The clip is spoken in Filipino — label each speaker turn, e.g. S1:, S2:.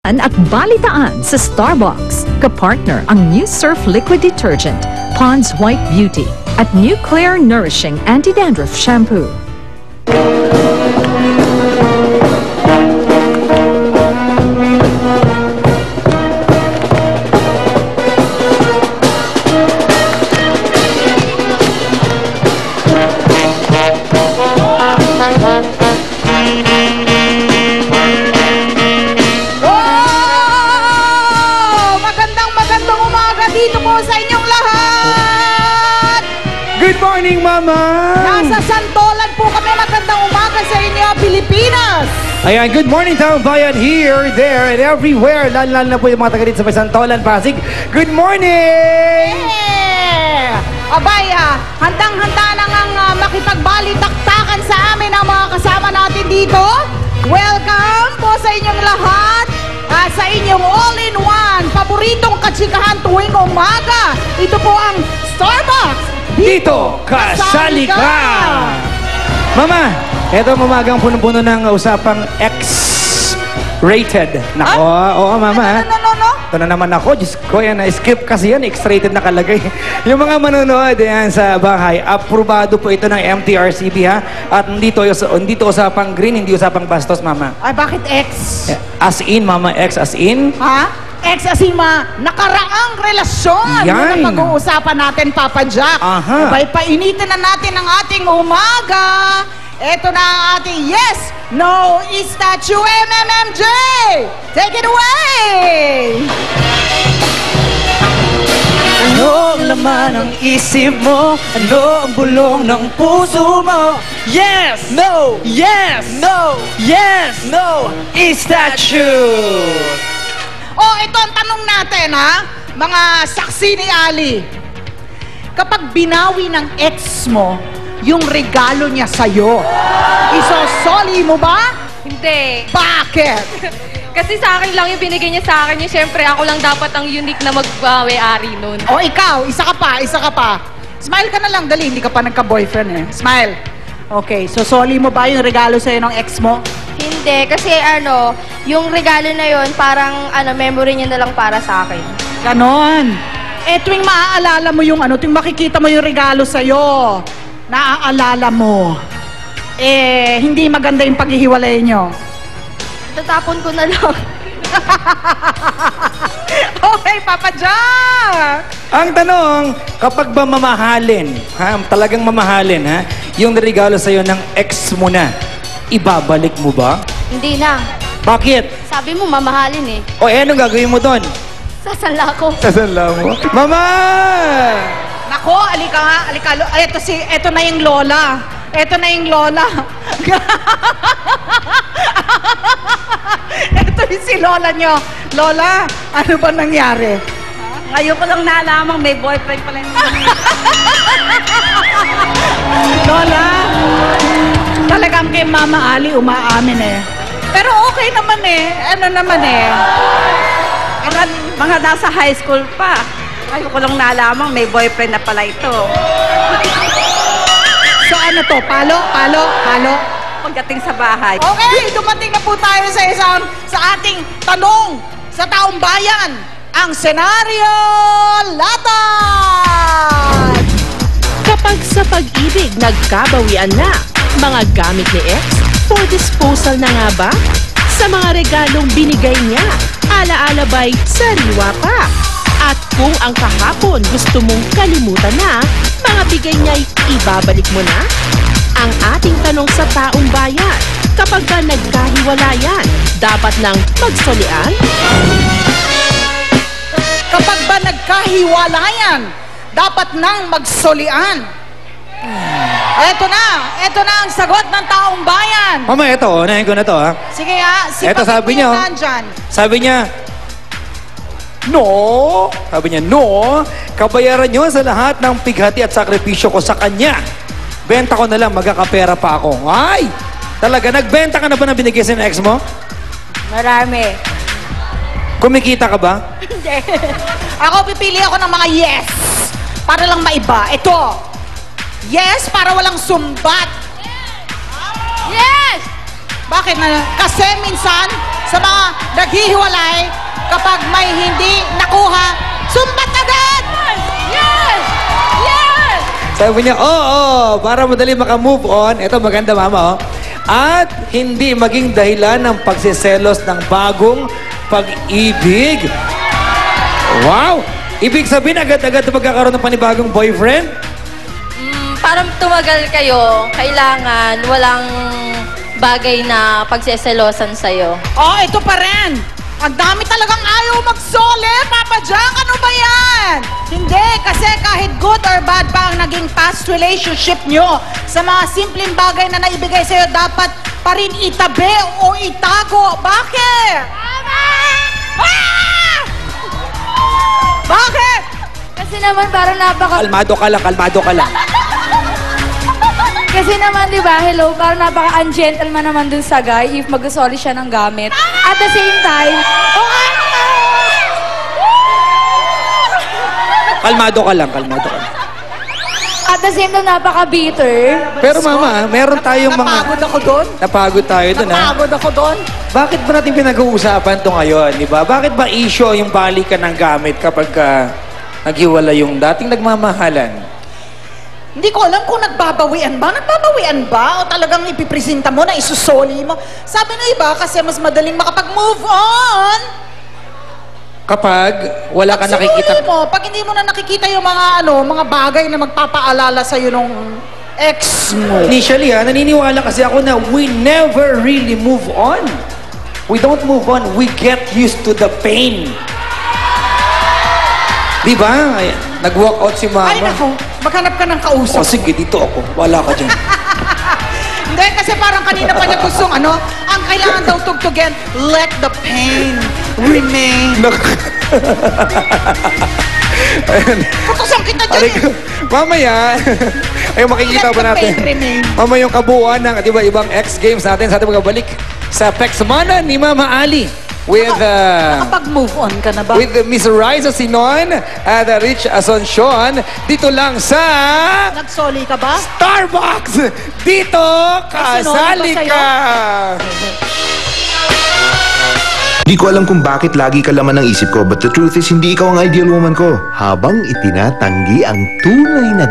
S1: At balitaan sa Starbucks. Kapartner ang new Surf Liquid Detergent, Pond's White Beauty, at New Clear Nourishing Anti-Dandruff Shampoo.
S2: Good morning, Mama!
S3: Nasa Santolan po kami. Magandang umaga sa inyo, Pilipinas!
S2: Ayan, good morning, taong bayan, here, there, and everywhere. Lalo na po yung mga taga dito sa may Santolan, Pasig. Good morning!
S3: Yeah! Abay, handang-handa na ngang makipagbalitaktakan sa amin ang mga kasama natin dito. Welcome po sa inyong lahat. Sa inyong all-in-one, paboritong katsikahan tuwing umaga. Ito po ang Starbucks.
S2: Dito, kasali ka! Mama, eto umagang punong-puno ng usapang X-rated. Nako, oo, Mama.
S3: No.
S2: Ito na naman ako, Diyos ko, yan, script kasi yan, X-rated nakalagay. Yung mga manonood yan sa bahay, aprobado po ito ng MTRCB, ha? At dito usapang green, hindi usapang bastos, Mama.
S3: Ay, bakit X?
S2: As in, Mama, X as in?
S3: Ha? Ex as in nakaraang relasyon.
S2: Yan.
S3: Yun ang pag-uusapan natin, Papa Jack.
S2: Aha.
S3: Abay, painitin na natin ang ating umaga. Ito na ang ating yes, no, is that you, MMMJ? Take it away!
S4: Ano ang laman ng isip mo? Ano ang bulong ng puso mo? Yes! No! Yes! No! Yes! No! Is that true?
S3: Oh, ito ang tanong natin, ha? Mga saksi ni Ali. Kapag binawi ng ex mo yung regalo niya sa'yo, isosoli mo ba?
S5: Hindi.
S3: Bakit?
S5: Kasi sa akin lang yung binigay niya sa akin. Siyempre, ako lang dapat ang unique na magbawi-ari nun.
S3: O ikaw, isa ka pa. Smile ka na lang, dali. Hindi ka pa nagka-boyfriend eh. Smile. Okay, so soli mo ba yung regalo sa'yo ng ex mo?
S5: Hindi. Kasi yung regalo na yon parang memory niya na lang para sa akin.
S3: Ganon. Eh, tuwing maaalala mo yung tuwing makikita mo yung regalo sa'yo, naaalala mo, hindi maganda yung paghihiwalay nyo.
S5: Tatapon ko na lang.
S3: Okay, Papa Jack!
S2: Ang tanong, kapag ba mamahalin, talagang mamahalin, yung regalo sa'yo ng ex mo na, ibabalik mo ba?
S5: Hindi na.
S2: Bakit?
S5: Sabi mo, mamahalin eh.
S2: O anong gagawin mo doon?
S5: Sasanla ko.
S2: Sasanla mo? Mama!
S3: Nako, alika nga, alika. Eto na yung lola. Eto na yung lola. Eto yung si lola nyo. Lola, ano ba nangyari?
S6: Ngayon ko lang nalamang may boyfriend pala yung
S3: Lola, talagang kay Mama Ali umaamin eh. Pero okay naman eh.
S6: mga nasa high school pa. Ngayon ko lang nalamang may boyfriend na pala ito.
S3: So ano to? Palo?
S6: Pagdating sa bahay.
S3: Okay, dumating na po tayo sa ating tanong sa taong bayan. Ang senaryo latag!
S7: Kapag sa pag-ibig nagkabawian na, mga gamit ni ex for disposal na nga ba? Sa mga regalong binigay niya, alaala ba'y sariwa pa? At kung ang kahapon gusto mong kalimutan na, mga bigay niya'y ibabalik mo na? Ang ating tanong sa taong bayan, kapag ba nagkahiwalayan, dapat nang magsolian?
S3: Kapag ba nagkahiwalayan, dapat nang magsolian? Eto na ang sagot ng taong bayan.
S2: Mama, eto, unahin ko na to, ha?
S3: Sige ha,
S2: Eto, sabi niya, sabi niya, no, kabayaran niyo sa lahat ng pighati at sakripisyo ko sa kanya. Benta ko na lang, magkakapera pa ako. Ay! Talaga, nagbenta ka na ba na binigay sa ex mo?
S3: Marami.
S2: Kumikita ka ba?
S3: Hindi. Ako, pipili ako ng mga yes. Para lang maiba. Ito. Yes, para walang sumbat.
S5: Yes!
S3: Bakit na? Kasi minsan, sa mga naghihiwalay, kapag may hindi nakuha, sumbat agad! Yes! Yes!
S2: Sabi niya, oo, para madali makamove on. Ito, maganda, mama, oh. At hindi maging dahilan ng pagsiselos ng bagong pag-ibig. Wow! Ibig sabihin, agad-agad magkakaroon ng panibagong boyfriend?
S8: Parang tumagal kayo, kailangan walang bagay na pagseselosan sa'yo.
S3: Oh, ito pa rin. Ang dami talagang ayaw magsole, Papa Jack. Ano ba yan? Hindi, kasi kahit good or bad pa ang naging past relationship nyo, sa mga simpleng bagay na naibigay sa'yo, dapat pa rin itabi o itago. Bakit? Ah! Bakit?
S8: Kasi naman parang
S2: Kalmado ka lang, kalmado ka lang.
S8: Kasi naman, di ba, hello, parang napaka-ungentleman naman dun sa guy if mag-sorry siya ng gamit. At the same time,
S2: Kalmado ka lang, kalmado ka lang.
S8: at the same time, napaka-bitter.
S2: Pero mama, meron tayong mga...
S3: Napagod ako doon.
S2: Napagod tayo dun, ha?
S3: Napagod ako doon.
S2: Bakit ba natin pinag-uusapan to ngayon, di ba? Bakit ba issue yung balikan ng gamit kapag naghiwala yung dating nagmamahalan?
S3: Hindi ko alam kung nagbabawian ba. Nagbabawian ba? O talagang ipipresenta mo na isusoli mo? Sabi ng iba kasi mas madaling makapag-move on.
S2: Kapag wala ka
S3: Pag
S2: nakikita...
S3: sinuli mo, pag hindi mo na nakikita yung mga bagay na magpapaalala sa'yo nung ex mo.
S2: Initially, naniniwala kasi ako na we never really move on. We don't move on. We get used to the pain. Di ba? Nag-walk out si mama.
S3: Ay nako, maghanap ka ng kausap.
S2: O sige, dito ako. Wala ka dyan.
S3: Hindi, kasi parang kanina pa niya gustong ang kailangan daw tugtugin, let the pain remain. Kutusan kita dyan eh.
S2: Mamaya, ay makikita ba natin? Mamaya yung kabuuan ng diba, ibang X Games natin sa ating magbalik sa Pexmana ni Mama Ali. With
S3: Nakapag-move on ka na ba?
S2: with Miss Riza Sinon at Rich Asuncion dito lang sa
S3: Nagsoli ka ba?
S2: Starbucks. Dito kasali
S3: Sinoli ba
S2: ka.
S9: Di ko alam kung bakit lagi ka laman ng isip ko, but the truth is hindi ikaw ang ideal woman ko. Habang itinatanggi ang tunay na